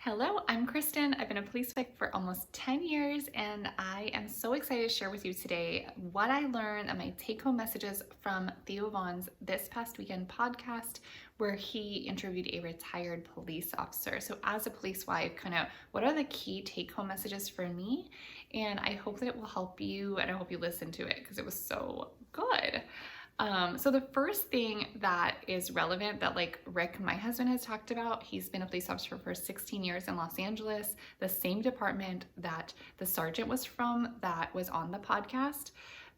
Hello, I'm Kristen. I've been a police wife for almost 10 years, and I am so excited to share with you today what I learned and my take-home messages from Theo Vons this past weekend podcast, where he interviewed a retired police officer. So as a police wife, what are the key take-home messages for me? And I hope that it will help you, and I hope you listen to it because it was so good. So the first thing that is relevant that Rick, my husband, has talked about, he's been a police officer for 16 years in Los Angeles, the same department that the sergeant was from that was on the podcast.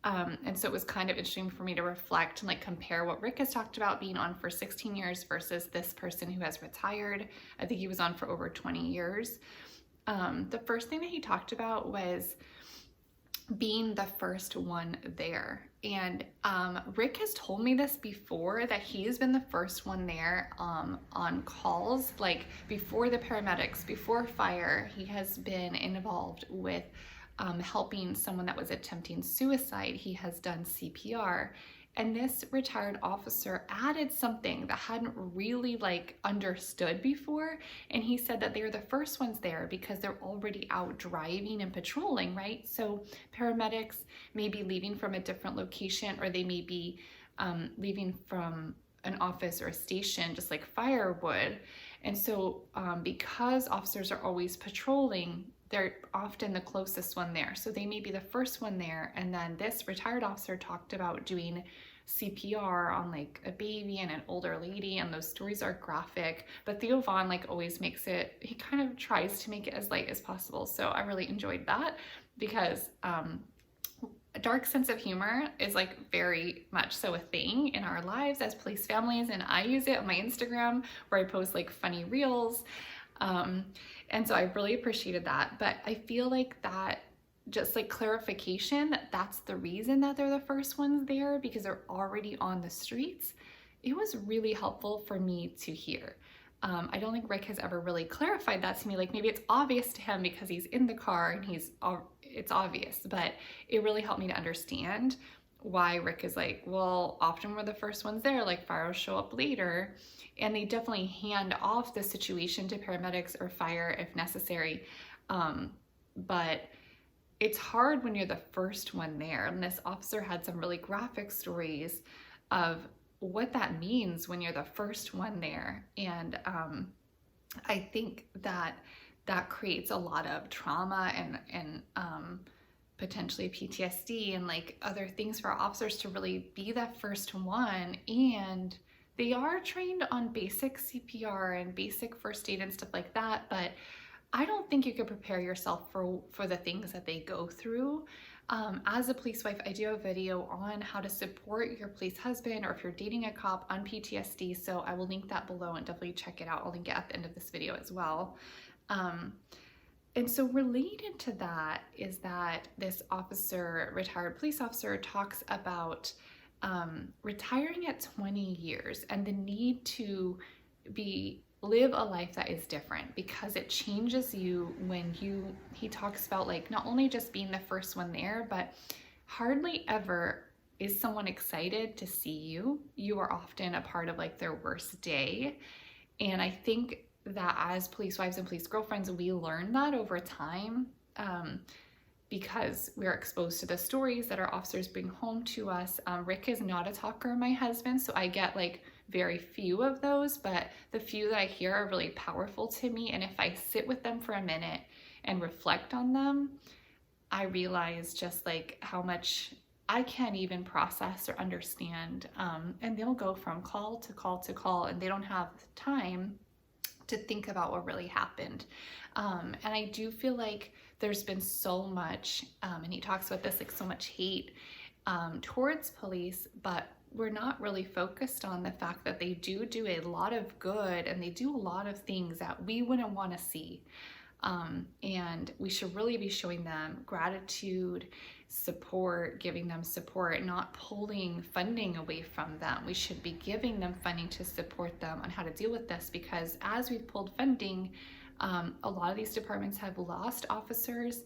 And so it was kind of interesting for me to reflect and compare what Rick has talked about being on for 16 years versus this person who has retired. I think he was on for over 20 years. The first thing that he talked about was being the first one there. And Rick has told me this before, that he's been the first one there on calls, before the paramedics, before fire. He has been involved with helping someone that was attempting suicide. He has done CPR. And this retired officer added something that hadn't really understood before. And he said that they're the first ones there because they're already out driving and patrolling, right? So paramedics may be leaving from a different location, or they may be leaving from an office or a station, just like fire would. And so because officers are always patrolling, they're often the closest one there. So they may be the first one there. And then this retired officer talked about doing CPR on a baby and an older lady, and those stories are graphic, but Theo Von always makes it, he kind of tries to make it as light as possible. So I really enjoyed that because a dark sense of humor is very much so a thing in our lives as police families, and I use it on my Instagram where I post funny reels. And so I really appreciated that. But I feel that just clarification that that's the reason that they're the first ones there, because they're already on the streets. It was really helpful for me to hear. I don't think Rick has ever really clarified that to me. Maybe it's obvious to him because he's in the car and it's obvious, but it really helped me to understand why Rick is well, often we're the first ones there, fire will show up later. And they definitely hand off the situation to paramedics or fire if necessary. But it's hard when you're the first one there. And this officer had some really graphic stories of what that means when you're the first one there. And I think that creates a lot of trauma and potentially PTSD and other things for officers to really be that first one. And they are trained on basic CPR and basic first aid and stuff like that, but I don't think you could prepare yourself for the things that they go through. As a police wife, I do have a video on how to support your police husband, or if you're dating a cop, on PTSD, so I will link that below and definitely check it out. I'll link it at the end of this video as well. And so related to that is that this officer, retired police officer, talks about retiring at 20 years and the need to live a life that is different, because it changes you when he talks about not only just being the first one there, but hardly ever is someone excited to see you. You are often a part of their worst day. And I think that as police wives and police girlfriends, we learn that over time, because we're exposed to the stories that our officers bring home to us. Rick is not a talker, my husband, so I get very few of those, but the few that I hear are really powerful to me. And if I sit with them for a minute and reflect on them, I realize just how much I can't even process or understand. And they'll go from call to call to call, and they don't have time to think about what really happened. And I do feel there's been so much, and he talks about this, so much hate towards police, but we're not really focused on the fact that they do a lot of good, and they do a lot of things that we wouldn't want to see. And we should really be showing them gratitude, support, giving them support, not pulling funding away from them. We should be giving them funding to support them on how to deal with this, because as we've pulled funding, a lot of these departments have lost officers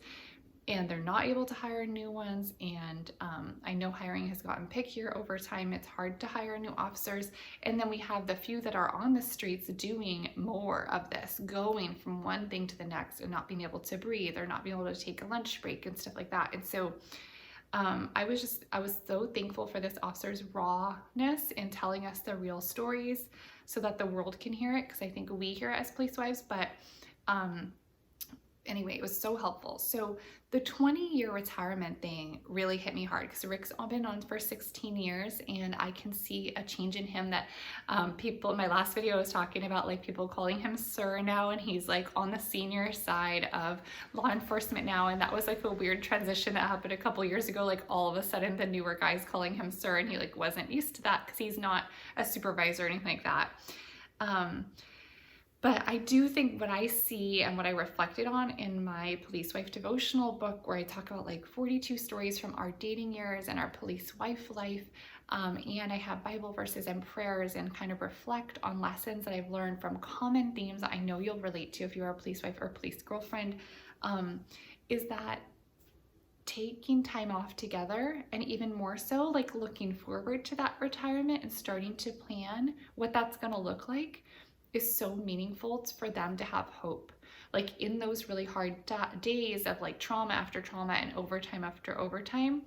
and they're not able to hire new ones. And I know hiring has gotten pickier over time. It's hard to hire new officers. And then we have the few that are on the streets doing more of this, going from one thing to the next and not being able to breathe or not being able to take a lunch break and stuff like that. And so I was so thankful for this officer's rawness in telling us the real stories so that the world can hear it, because I think we hear it as police wives, but anyway, it was so helpful. So the 20-year retirement thing really hit me hard because Rick's been on for 16 years, and I can see a change in him that people in my last video was talking about, like people calling him sir now, and he's like on the senior side of law enforcement now. And that was like a weird transition that happened a couple years ago. Like all of a sudden the newer guys calling him sir, and he like wasn't used to that because he's not a supervisor or anything like that. But I do think what I see and what I reflected on in my Police Wife devotional book, where I talk about like 42 stories from our dating years and our police wife life, and I have Bible verses and prayers and kind of reflect on lessons that I've learned from common themes that I know you'll relate to if you're a police wife or police girlfriend, is that taking time off together, and even more so like looking forward to that retirement and starting to plan what that's going to look like, is so meaningful for them to have hope. Like in those really hard days of like trauma after trauma and overtime after overtime.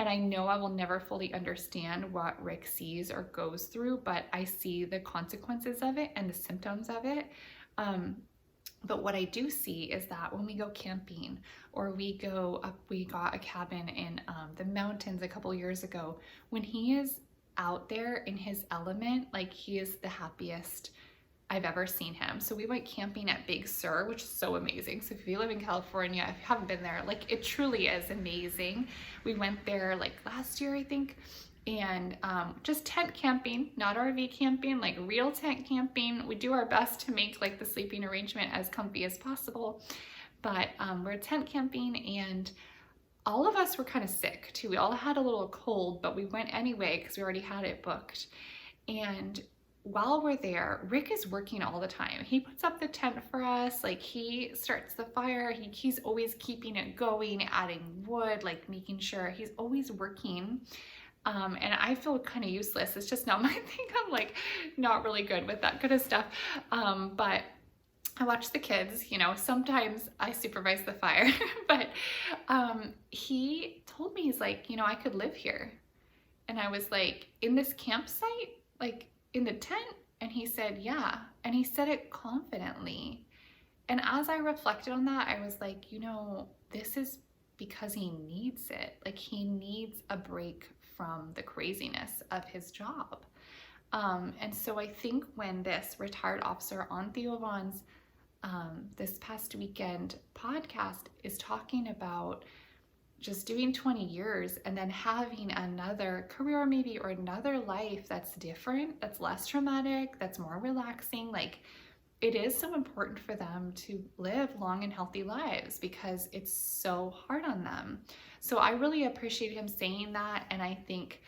And I know I will never fully understand what Rick sees or goes through, but I see the consequences of it and the symptoms of it. But what I do see is that when we go camping, or we go up, we got a cabin in the mountains a couple years ago, when he is out there in his element, like he is the happiest I've ever seen him. So we went camping at Big Sur, which is so amazing. So if you live in California, if you haven't been there, like it truly is amazing. We went there like last year, I think, and just tent camping, not RV camping, like real tent camping. We do our best to make like the sleeping arrangement as comfy as possible, but we're tent camping, and all of us were kind of sick too. We all had a little cold, but we went anyway because we already had it booked. And while we're there, Rick is working all the time. He puts up the tent for us, like he starts the fire, he's always keeping it going, adding wood, like making sure he's always working. And I feel kind of useless. It's just not my thing. I'm like not really good with that kind of stuff. But I watch the kids, you know, sometimes I supervise the fire, but he told me, he's like, you know, I could live here. And I was like, in this campsite, like in the tent? And he said, yeah. And he said it confidently. And as I reflected on that, I was like, you know, this is because he needs it. Like he needs a break from the craziness of his job. And so I think when this retired officer on Theo Vons this past weekend podcast is talking about just doing 20 years and then having another career maybe, or another life that's different, that's less traumatic, that's more relaxing, like it is so important for them to live long and healthy lives because it's so hard on them. So I really appreciate him saying that. And I think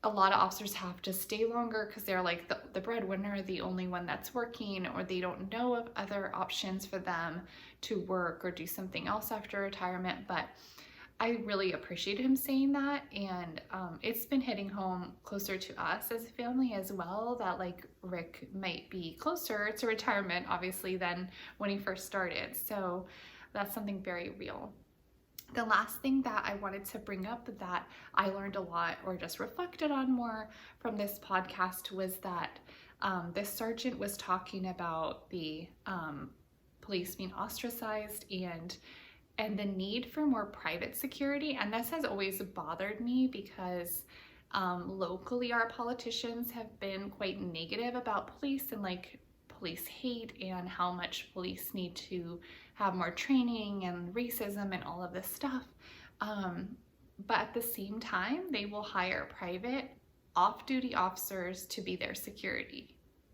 a lot of officers have to stay longer because they're like the breadwinner, the only one that's working, or they don't know of other options for them to work or do something else after retirement. But I really appreciate him saying that, and it's been hitting home closer to us as a family as well, that like Rick might be closer to retirement obviously than when he first started. So that's something very real. The last thing that I wanted to bring up that I learned a lot, or just reflected on more from this podcast, was that this sergeant was talking about the police being ostracized and the need for more private security. And this has always bothered me because locally our politicians have been quite negative about police and like police hate and how much police need to have more training and racism and all of this stuff. But at the same time, they will hire private off-duty officers to be their security.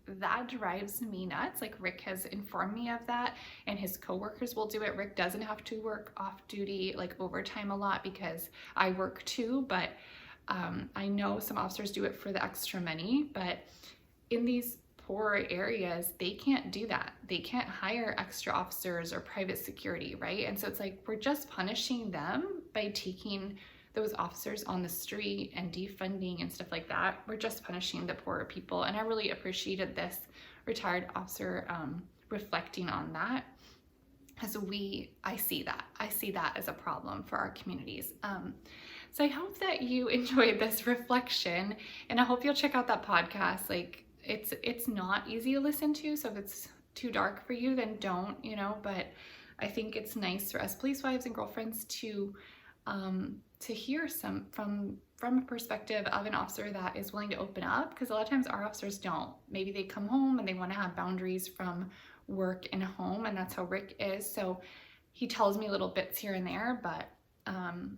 That drives me nuts. Like Rick has informed me of that, and his coworkers will do it. Rick doesn't have to work off duty, like overtime a lot, because I work too, but I know some officers do it for the extra money. But in these poor areas, they can't do that. They can't hire extra officers or private security, right? And so it's like we're just punishing them by taking those officers on the street and defunding and stuff like that. We're just punishing the poorer people. And I really appreciated this retired officer reflecting on that, because I see that as a problem for our communities. So I hope that you enjoyed this reflection, and I hope you'll check out that podcast. Like, it's not easy to listen to, so if it's too dark for you, then don't, but I think it's nice for us police wives and girlfriends to hear some from a perspective of an officer that is willing to open up, because a lot of times our officers don't. Maybe they come home and they want to have boundaries from work and home, and that's how Rick is. So he tells me little bits here and there, but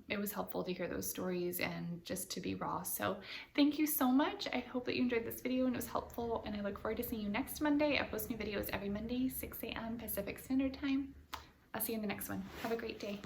it was helpful to hear those stories and just to be raw. So thank you so much. I hope that you enjoyed this video and it was helpful, and I look forward to seeing you next Monday. I post new videos every Monday, 6 a.m. Pacific Standard Time. I'll see you in the next one. Have a great day.